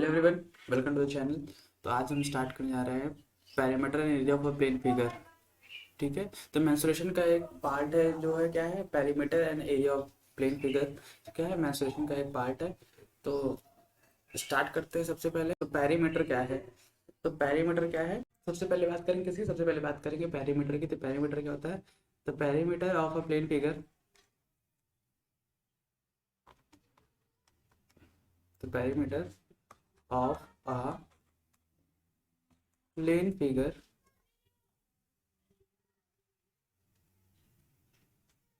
Hello everyone, welcome to the channel. तो आज हम स्टार्ट करने जा रहे हैं parameter and area of a plane figure. ठीक है, तो मेंसुरेशन का एक पार्ट है जो है क्या है, parameter and area of plane figure क्या है, मेंसुरेशन का एक पार्ट है। तो स्टार्ट करते हैं। सबसे पहले तो पैरामीटर क्या है, तो पैरामीटर क्या है, सबसे पहले बात करेंगे किसकी, सबसे पहले बात करेंगे पैरामीटर की। तो पैरामीटर क्या होता है, तो parameter of a plane figure, तो parameter of a plane figure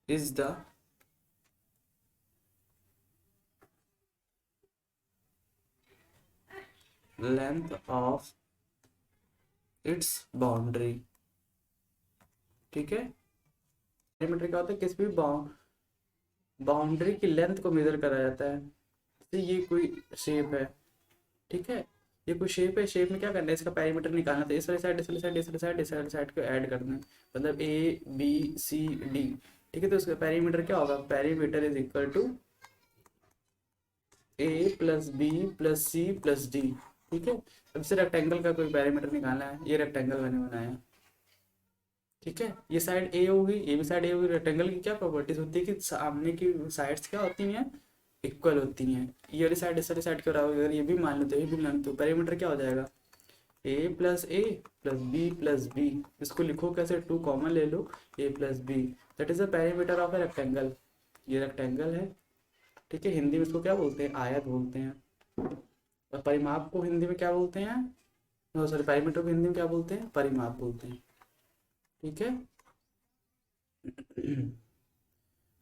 is the length of its boundary। ठीक है, पैरामीटर क्या होता है, किसी भी बाउंड्री की लेंथ को मेजर करा जाता है। जैसे ये कोई शेप है, ठीक है, ये कोई शेप है, शेप में क्या करना है, इसका पैरामीटर निकालना था। इस वाली साइड, इस वाली साइड, इस वाली साइड, इस वाली साइड को ऐड करना है, मतलब ए बी सी डी। ठीक है, तो उसका पैरामीटर क्या होगा, parameter is equal to A plus B plus C plus D. ठीक है, अब इसे रेक्टेंगल का कोई पैरामीटर निकालना है, ये रेक्टेंगल मैंने बनाया। ठीक है, ये साइड ए होगी, ये भी साइड ए होगी। रेक्टेंगल की क्या प्रॉपर्टीज होती है कि सामने की साइड्स क्या होती हैं, इक्वल होती हैं। ये वाली साइड इस वाली साइड के बराबर, अगर ये भी मान लो तो ये भी मान लो, तो पैरामीटर क्या हो जाएगा, ए प्लस बी। इसको लिखो कैसे, टू कॉमन ले लो, A plus B, that is the parameter of a rectangle. ये रेक्टेंगल है। ठीक है, हिंदी में इसको क्या बोलते हैं, आयत बोलते हैं। और परिमाप को हिंदी में क्या बोलते हैं, सॉरी, पैरामीटर को हिंदी में क्या बोलते हैं, परिमाप बोलते हैं। ठीक है,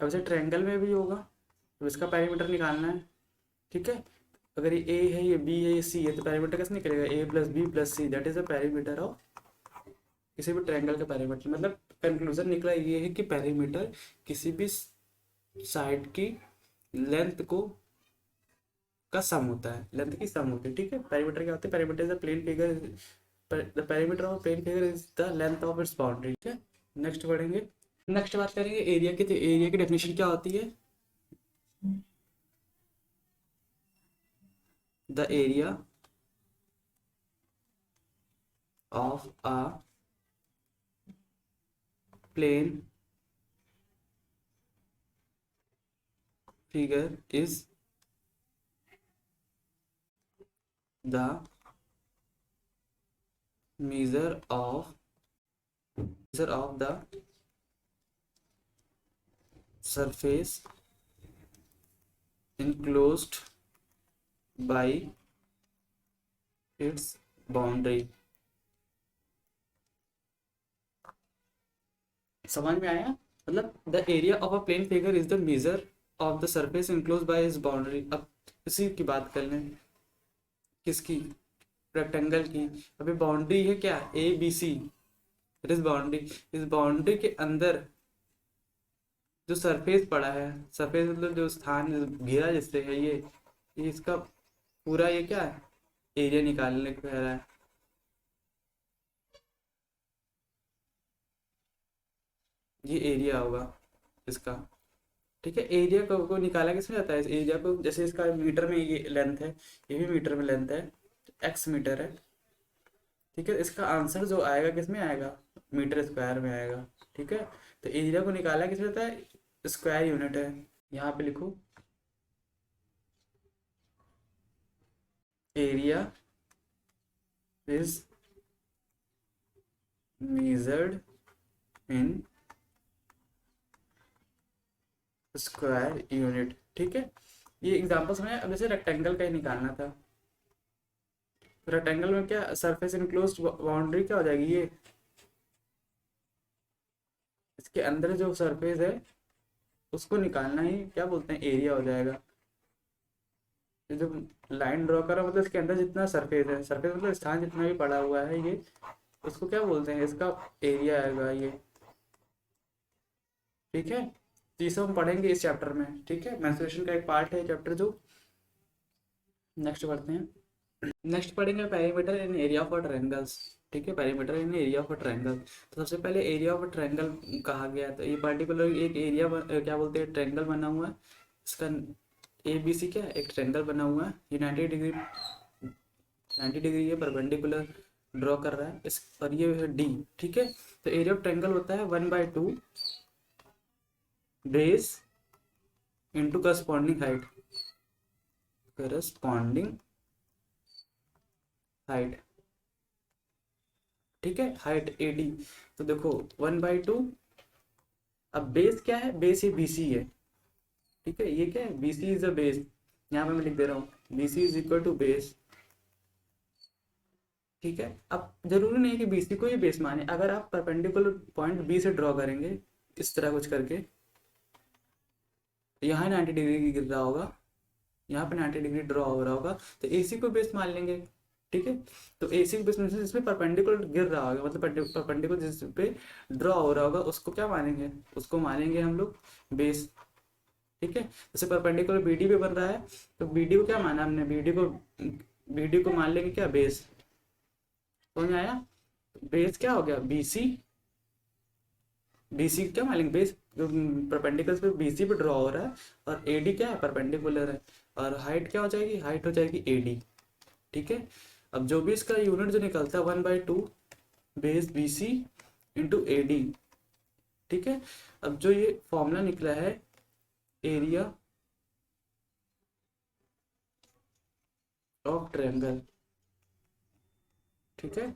अब इसे ट्रायंगल में भी होगा, तो इसका पैरामीटर निकालना है। ठीक है, अगर ये ए है, ये बी है, ये सी है, तो पैरामीटर कैसे निकलेगा, A plus B plus C, that is the parameter of किसी भी ट्रायंगल का पैरामीटर। मतलब कंक्लूजन निकला ये है कि पैरामीटर किसी भी साइड की लेंथ को का सम होता है, लेंथ की सम होती है। ठीक है, पैरामीटर क्या होता है, parameter is the plane figure, the parameter of plane figure is the length of its boundary. ठीक है, नेक्स्ट बढ़ेंगे, नेक्स्ट बात करेंगे एरिया की। तो एरिया की डेफिनेशन क्या होती है, the area of a plane figure is the measure of the surface enclosed by its boundary। समझ में आया, मतलब the area of a plane figure is the measure of the surface enclose by its boundary. अब इसी की बात कर लें, किसकी, रेक्टेंगल की। अभी बाउंड्री है क्या, A B C, it is boundary. इस बाउंड्री के अंदर जो सरफेस पड़ा है, सरफेस मतलब जो स्थान घेरा जिससे है, ये इसका पूरा ये क्या है, एरिया निकालने को कह रहा है। ये एरिया होगा इसका। ठीक है, एरिया को निकाला किसमें जाता है, इस एरिया को, जैसे इसका मीटर में ये लेंथ है, ये भी मीटर में लेंथ है, एक्स मीटर है। ठीक है, इसका आंसर जो आएगा किसमें आएगा, मीटर स्क्वायर में आएगा। ठीक है, तो एरिया को निकाला किसमें जाता है, स्क्वायर यूनिट है। यहाँ पे लिखो, area is measured in square unit. ठीक है, ये एग्जांपल समझे। अब जैसे रेक्टेंगल का ही निकालना था, रेक्टेंगल में क्या, सरफेस इनक्लोज्ड बाउंड्री क्या हो जाएगी, ये इसके अंदर जो सरफेस है उसको निकालना ही क्या बोलते हैं, एरिया हो जाएगा। ये जो लाइन ड्रॉ करा, मतलब इसके अंदर जितना सरफेस है, सरफेस मतलब स्थान जितना भी पड़ा हुआ है, ये उसको क्या बोलते हैं, इसका एरिया आएगा ये। ठीक है, तो ये सब हम पढ़ेंगे इस चैप्टर में। ठीक है, मेंस्ट्रुएशन का एक पार्ट है चैप्टर जो। नेक्स्ट पढ़ते हैं, नेक्स्ट पढ़ेंगे parameter in area of triangles. ठीक है, parameter in area of triangle. तो सबसे पहले एरिया ऑफ ट्रायंगल कहा गया, तो ये पर्टिकुलर एक एरिया क्या बोलते हैं, ट्रायंगल बना हुआ है। इसका ए बी सी क्या है, एक ट्रायंगल बना हुआ है, 90 डिग्री 90 डिग्री ये परपेंडिकुलर ड्रॉ कर रहा है इस, और ये है डी, ठीक है। तो एरिया ऑफ ट्रायंगल होता है 1/2 base into corresponding height, corresponding height, ठीक है, हाइट AD। तो देखो 1/2, अब बेस क्या है, बेस ये BC है, ठीक है, ये क्या है, BC इज अ बेस, यहाँ पे मैं लिख दे रहा हूँ BC is equal to base, ठीक है। अब जरूरी नहीं है कि BC को ये बेस माने, अगर आप परपेंडिकुलर पॉइंट B से ड्रॉ करेंगे इस तरह कुछ करके, यहाँ 90 डिग्री गिर रहा होगा, यहाँ पे 90 डिग्री ड्रॉ हो रहा होगा, तो AC को बेस मान लेंगे, ठीक है। तो AC को बेस मान, जिसमें परपेंडिकुलर गिर रहा होगा, मतलब परपेंडिकुलर जिस पे ड्रॉ हो रहा होगा उसको क्या मानेंगे, उसको मानेंगे हम लोग बेस, ठीक है। जैसे परपेंडिकुलर BD पे बन रहा है, तो BD को क्या माना हमने, BD को मान लेंगे क्या, बेस, समझ में आया। बेस क्या हो गया, BC क्या मान लेंगे बेस, जो परपेंडिकुलर पे BC पे ड्रॉ हो रहा है, और AD क्या है, परपेंडिकुलर है, और हाइट क्या हो जाएगी, हाइट हो जाएगी AD, ठीक है। अब जो भी इसका यूनिट जो निकलता है 1/2 बेस BC इंटू AD, ठीक है। अब जो ये फॉर्मूला निकला है एरिया ऑफ ट्रायंगल, ठीक है,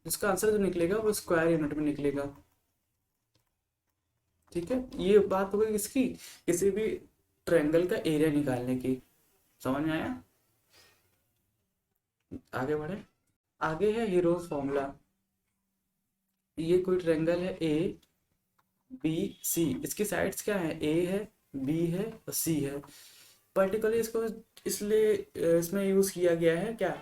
इसका आंसर जो निकलेगा वो स्क्वायर यूनिट में निकलेगा, ठीक है। ये बात हो गई किसकी, किसी भी ट्रायंगल का एरिया निकालने की, समझ में आया। आगे बढ़े, आगे है हीरोज फॉर्मूला। ये कोई ट्रायंगल है ABC, इसकी साइड्स क्या है, A है, B है और C है। पर्टिकुलरली इसको इसलिए इसमें यूज किया गया है क्या,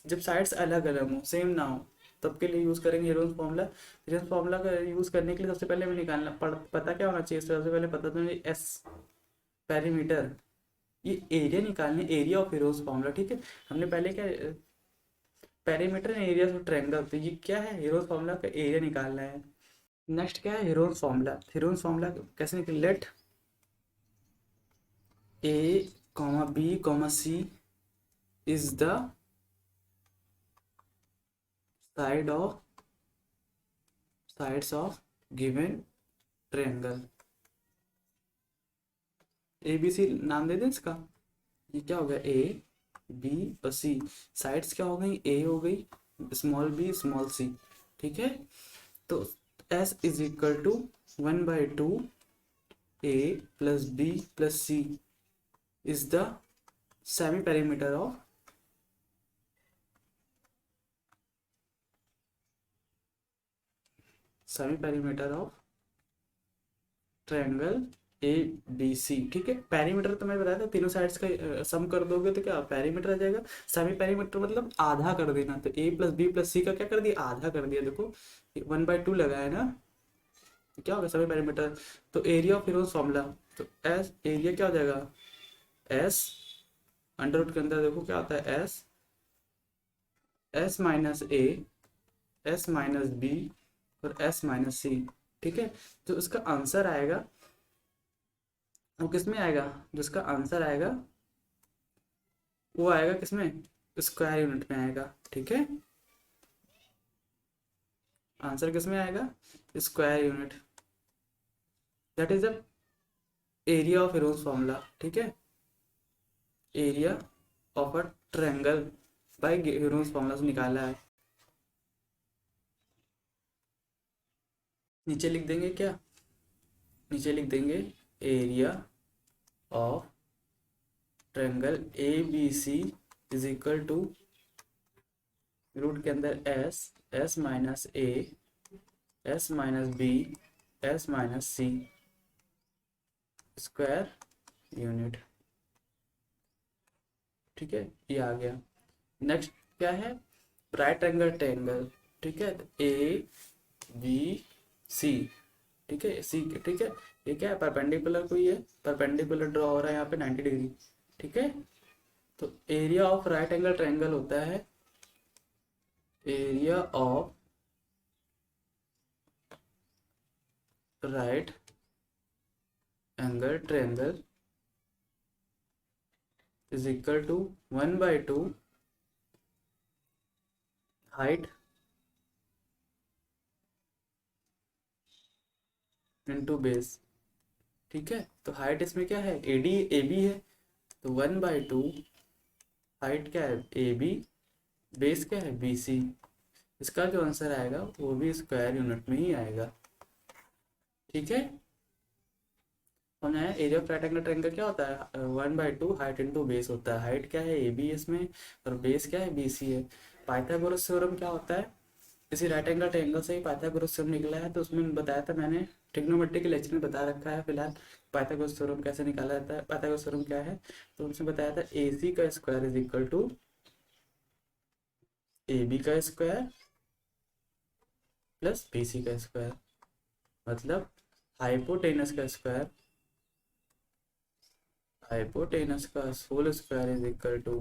जब साइड्स अलग अलग हो, सेम ना हो, तब के लिए यूज करेंगे हीरोज फॉर्मूला। हीरोज फॉर्मूला का यूज करने के लिए सबसे पहले हमें निकालना पता क्या होना चाहिए, सबसे पहले पता तो S पेरीमीटर, ये एरिया निकालने, एरिया ऑफ हीरोज फॉर्मूला, ठीक है। हमने पहले क्या, perimeter and area of triangle, तो ये क्या है, हीरोज फॉर्मूला का एरिया निकालना है। नेक्स्ट क्या है, हीरोज फॉर्मूला। हीरोज फॉर्मूला कैसे निकले, let A, B, C is the side of sides of given triangle. ABC नाम दे दें इसका, ये क्या हो गया, A, B और C, साइड्स क्या हो गई, A हो गई, स्मॉल b स्मॉल c, ठीक है। तो S is equal to 1/2 A plus B plus C is the semi perimeter of triangle ABC, ठीक है। पेरीमीटर तो मैं बताया था, तीनों साइड्स का सम कर दोगे तो क्या पेरीमीटर आ जाएगा। सेमी पेरीमीटर मतलब आधा कर देना, तो A plus B plus C का क्या कर दिया, आधा कर दिया, देखो 1/2 लगा है ना, तो क्या होगा सेमी पेरीमीटर। तो एरिया ऑफ हीरोज फॉर्मूला, तो एस एरिया क्या हो जाएगा, S अंडर रूट के अंदर देखो क्या होता है, S minus S minus B और S माइनस C, ठीक है। तो इसका आंसर आएगा, वो किस में आएगा, जो इसका आंसर आएगा वो आएगा किसमें, स्क्वायर यूनिट में आएगा, ठीक है। आंसर किस में आएगा, square unit, that is the area of Hero's formula, ठीक है। Area of a triangle by Hero's formula से निकाला है। नीचे लिख देंगे क्या, नीचे लिख देंगे area of triangle ABC is equal to root के अंदर S minus A S minus B S minus C square unit, ठीक है, ये आ गया। नेक्स्ट क्या है, राइट एंगल ट्रायंगल, ठीक है, ABC, ठीक है, C, ठीक है। ये क्या है, परपेंडिकुलर कोई है, परपेंडिकुलर ड्रॉ हो रहा है यहाँ पे 90 डिग्री, ठीक है। तो area of right angle triangle होता है area of right angle triangle is equal to 1/2 height into base. ठीक है, तो हाइट इसमें क्या है, एडी ए बी है, तो 1/2 हाइट क्या है ए बी, बेस क्या है बी सी। इसका जो आंसर आएगा वो भी स्क्वायर यूनिट में ही आएगा। ठीक है, समझ आया। Area of right angle triangle क्या होता है, 1/2 हाइट इंटू बेस होता है। हाइट क्या है ए बी इसमें, और बेस क्या है बी सी है। पाइथागोरस थ्योरम क्या होता है, इसी राइट एंगल ट्रायंगल से ही पाइथागोरस थ्योरम निकला है, तो उसमें बताया था मैंने, ट्रिग्नोमेट्री के लेक्चर में बता रखा है फिलहाल पाइथागोरस थ्योरम कैसे निकाला जाता है। पाइथागोरस थ्योरम क्या है, तो उनसे बताया था ए सी का square is equal to A B का स्क्वायर प्लस बी सी का स्क्वायर, मतलब हाइपोटेनस का स्क्वायर, हाइपोटेनस का whole square is equal to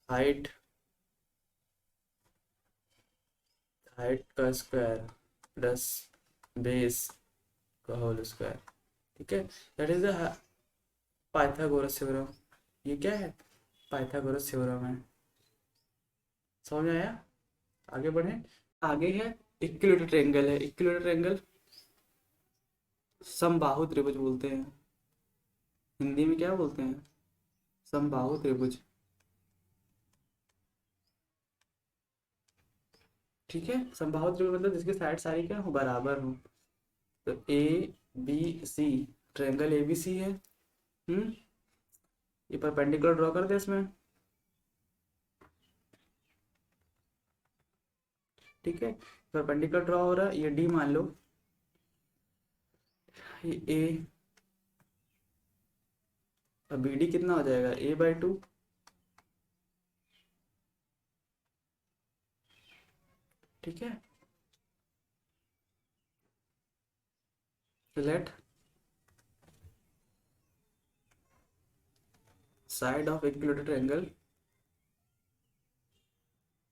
height, height का स्क्वायर प्लस बेस का होल स्क्वायर। ठीक है, that is the Pythagoras theorem. ये क्या है, पाइथागोरस थ्योरम है। समझ में आया, आगे बढ़े। आगे है इक्विलेटरल ट्रायंगल है। इक्विलेटरल ट्रायंगल समबाहु त्रिभुज बोलते हैं, हिंदी में क्या बोलते हैं, समबाहु त्रिभुज। ठीक है, समबाहु त्रिभुज मतलब जिसकी साइड सारी क्या हो, बराबर हो। तो A B C, triangle A B C है। ये परपेंडिकुलर ड्रॉ कर दे इसमें। ठीक है, परपेंडिकुलर ड्रॉ हो रहा है, ये डी मान लो, ये ए, अब बी डी कितना हो जाएगा a/2। ठीक है, let side of equilateral triangle,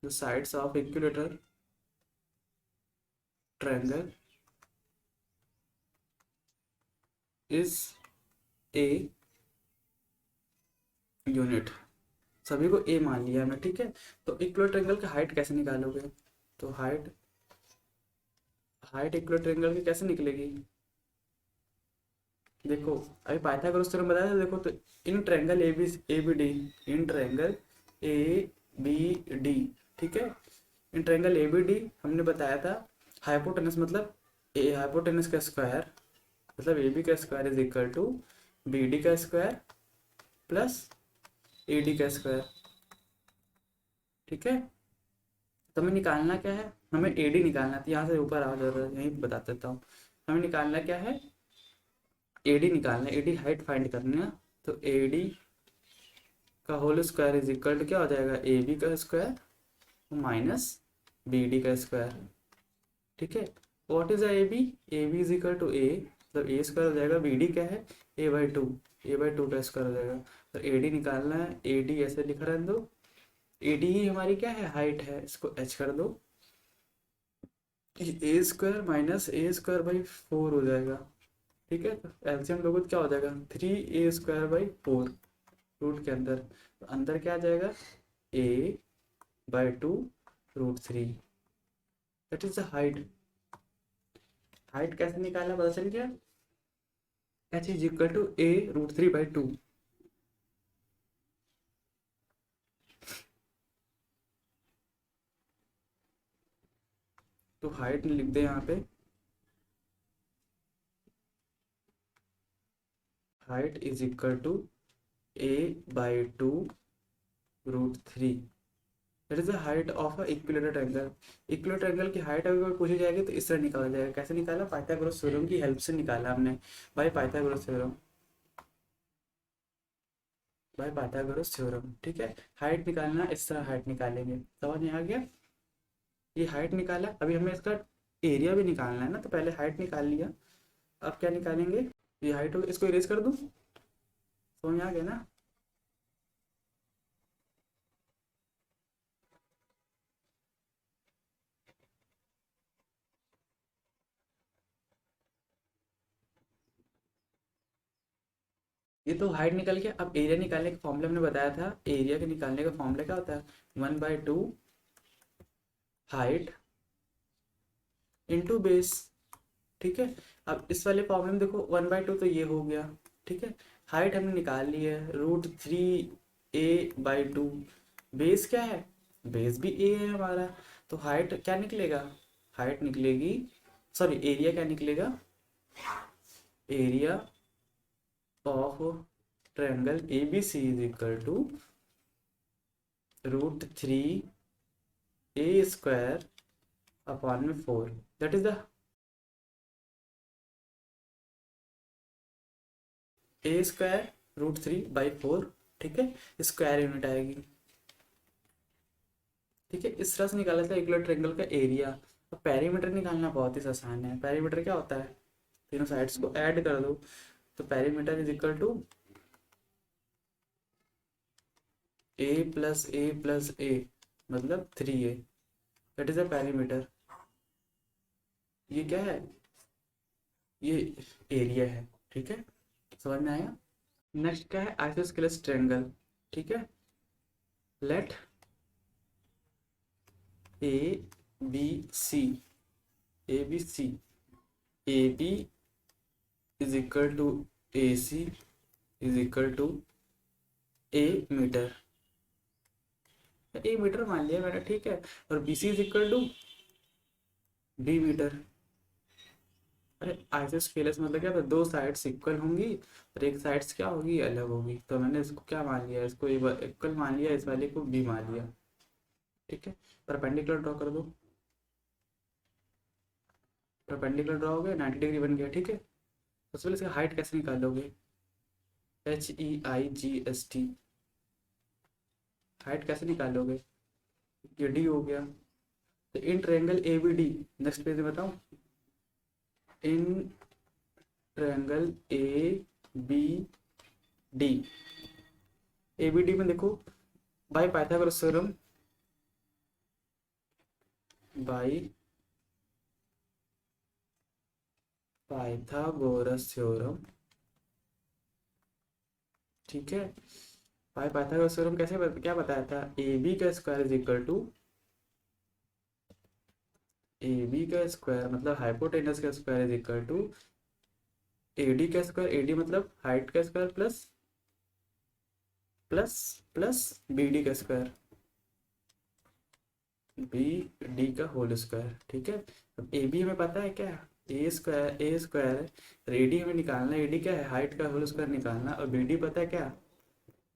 the sides of equilateral triangle is a unit. सभी को ए मान लिया हमने। ठीक है, तो इक्विलेटरल ट्रायंगल की हाइट कैसे निकालोगे, तो हाइट, हाइट इक्विलेटरल ट्रायंगल की कैसे निकलेगी, देखो अभी पाइथागोरस थ्योरम बताया था। देखो, तो in triangle A B D, in triangle A B D, ठीक है, in triangle A B D हमने बताया था हाइपोटेनस मतलब ए, हाइपोटेनस का स्क्वायर मतलब ए बी का square is equal to B D का स्क्वायर प्लस ए डी का स्क्वायर। ठीक है, तो हमें निकालना क्या है, हमें ए डी निकालना है। तो यहाँ से ऊपर आ जाता है, यहीं बता देता हूँ। हमें निकालना क्या है, ए डी निकालना है, ए डी हाइट फाइंड करनी है। तो ए डी का whole square is equal to क्या हो जाएगा, ए बी का स्क्वायर माइनस बी डी का स्क्वायर। ठीक है, what is A B, A B is equal to A, मतलब ए स्क्वायर हो जाएगा, बी डी क्या है a/2, a/2 का स्क्वायर हो जाएगा। तो ए डी निकालना है, ए डी ऐसे लिख रहने दो, ए डी ही हमारी क्या है, हाइट है, इसको एच कर दो। A square minus A square by 4 हो जाएगा। ठीक है, तो एलसीएम लोगे तो क्या हो जाएगा, 3a² बाई 4 रूट के अंदर, तो अंदर क्या आ जाएगा a/2√3, that is the height. Height कैसे निकालना पता चल गया, h is equal to a√3/2। तो हाइट लिख दे यहाँ पे, height is equal to a/2√3, that is the height of a equilateral triangle. Equilateral triangle की हाइट अगर पूछी जाएगी तो इस तरह निकाला जाएगा। कैसे निकाला, पाइथागोरस थ्योरम की हेल्प से निकाला हमने, by Pythagoras theorem, by Pythagoras theorem. ठीक है, हाइट निकालना इस तरह हाइट निकालेंगे। समझ में आ गया, ये हाइट निकाला, अभी हमें इसका एरिया भी निकालना है ना, तो पहले हाइट निकाल लिया, अब क्या निकालेंगे, ये हाइट हो, इसको इरेज कर दूं, समझ में आ गया ना। ये तो हाइट निकल गया। अब एरिया निकालने का फॉर्मूला हमने बताया था, एरिया के निकालने का फॉर्मूला क्या होता है, 1/2 हाइट इंटू बेस। ठीक है, अब इस वाले फॉर्मूले में देखो 1/2 तो ये हो गया। ठीक है, हाइट हमने निकाल ली है √3a/2। बेस क्या है, बेस भी a है हमारा, तो हाइट क्या निकलेगा, हाइट निकलेगी, सॉरी एरिया क्या निकलेगा, area of triangle ABC is equal to √3a² upon में 4, दैट इज द a² √3/4। ठीक है, स्क्वायर यूनिट आएगी। ठीक है, इस तरह से निकाला था इक्वल ट्रायंगल का एरिया। अब पेरीमीटर निकालना बहुत ही आसान है। पेरीमीटर क्या होता है, तीनों साइड्स को ऐड कर दो, तो perimeter is equal to a+a+a मतलब 3a, that is a perimeter. ये क्या है, ये एरिया है। ठीक है, समझ में आया। नेक्स्ट क्या है, आइसोस्केलेस ट्रायंगल। ठीक है, let ABC, ABC, AB is equal to AC is equal to a metre, a metre मान लिया मैंने। ठीक है, और BC is equal to B metre. अरे आइसोस्केलेस मतलब क्या था, दो साइड्स इक्वल होंगी और एक साइड्स क्या होगी, अलग होगी, तो मैंने इसको क्या मान लिया, इसको इक्वल मान लिया, इस वाले को B मान लिया। ठीक है, परपेंडिकुलर ड्रॉ कर दो, परपेंडिकुलर ड्रॉ हो गया, 90 डिग्री बन गया। ठीक है, सबसे पहले इसका हाइट कैसे निकालोगे, HEIGST, हाइट कैसे निकालोगे, ये D हो गया। तो in triangle ABD, next page में बताऊं, इन ट्रायंगल ABD, ABD में देखो, by Pythagoras theorem, by Pythagoras theorem. ठीक है, बाय पाइथागोरस थ्योरम कैसे क्या बताया था, AB का square is equal to, AB का स्क्वायर मतलब हाइपोटेनस का square is equal to AD का स्क्वायर, AD मतलब हाइट का square plus plus plus BD का स्क्वायर, BD का होल स्क्वायर। ठीक है, अब AB हमें पता है क्या, A² है, और AD हमें निकालना है, AD क्या है, हाइट का होल स्क्वायर निकालना, और BD पता है क्या,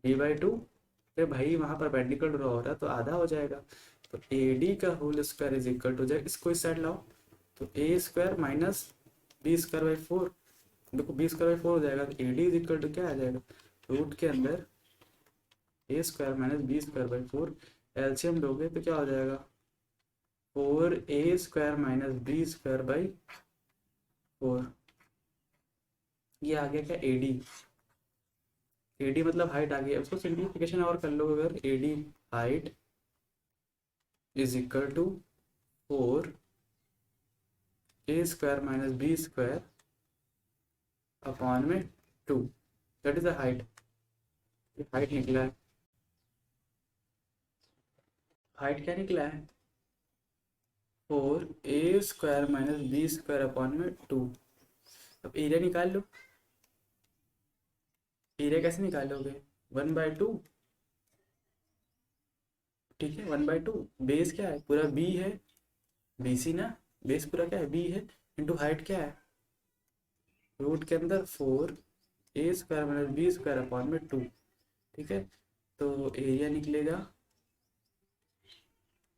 B/2। अरे भाई वहाँ पर परपेंडिकुलर ड्रॉ हो रहा है तो आधा हो जाएगा, तो AD का whole square is equal to, जाए इसको इस साइड लाओ, तो A² माइनस B²/4, देखो B²/4 हो जाएगा, तो AD इज इक्वल टू क्या आ जाएगा, रूट के अंदर A² माइनस B²/4, एलसीएम लोगे तो क्या हो जाएगा, 4A² माइनस B²/4। ये आ गया क्या, AD मतलब हाइट आ गई। अब इसको सिंप्लीफिकेशन और कर लो, अगर AD height is equal to 4A² minus B² upon में 2, that is the height. Height निकला है, हाइट क्या निकला है, 4A² माइनस B² अपॉन में 2। अब एरिया निकाल लो, एरिया कैसे निकालोगे, 1/2। ठीक है, 1/2, बेस क्या है, पूरा B है, BC ना, बेस पूरा क्या है, B है, इंटू हाइट क्या है, रूट के अंदर 4A² माइनस B² अपॉन में 2। ठीक है, तो एरिया निकलेगा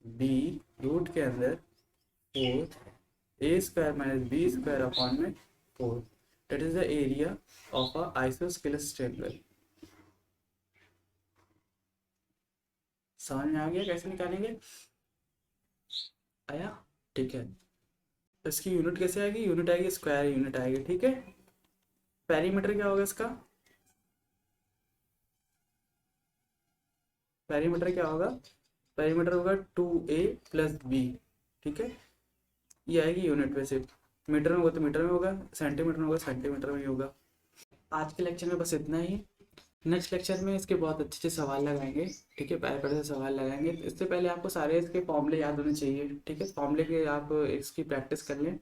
B रूट के अंदर 4A² माइनस B² अपॉन में 4, that is the area of a isosceles triangle. समझ में आ गया कैसे निकालेंगे, आया। ठीक है, तो इसकी यूनिट कैसे आएगी, यूनिट आएगी स्क्वायर यूनिट आएगी। ठीक है, पेरीमीटर क्या होगा इसका, पेरीमीटर क्या होगा, पेरीमीटर होगा 2A+B। ठीक है, ये आएगी यूनिट में, सिर्फ मीटर में होगा तो मीटर में होगा, सेंटीमीटर में होगा सेंटीमीटर में ही होगा। आज के लेक्चर में बस इतना ही। नेक्स्ट लेक्चर में इसके बहुत अच्छे अच्छे सवाल लगाएंगे, ठीक है, प्यारे प्यारे से सवाल लगाएंगे। इससे पहले आपको सारे इसके फॉर्मूले याद होने चाहिए, ठीक है, फॉर्मूले के आप इसकी प्रैक्टिस कर लें,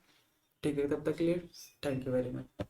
ठीक है। तब तक के लिए थैंक यू वेरी मच।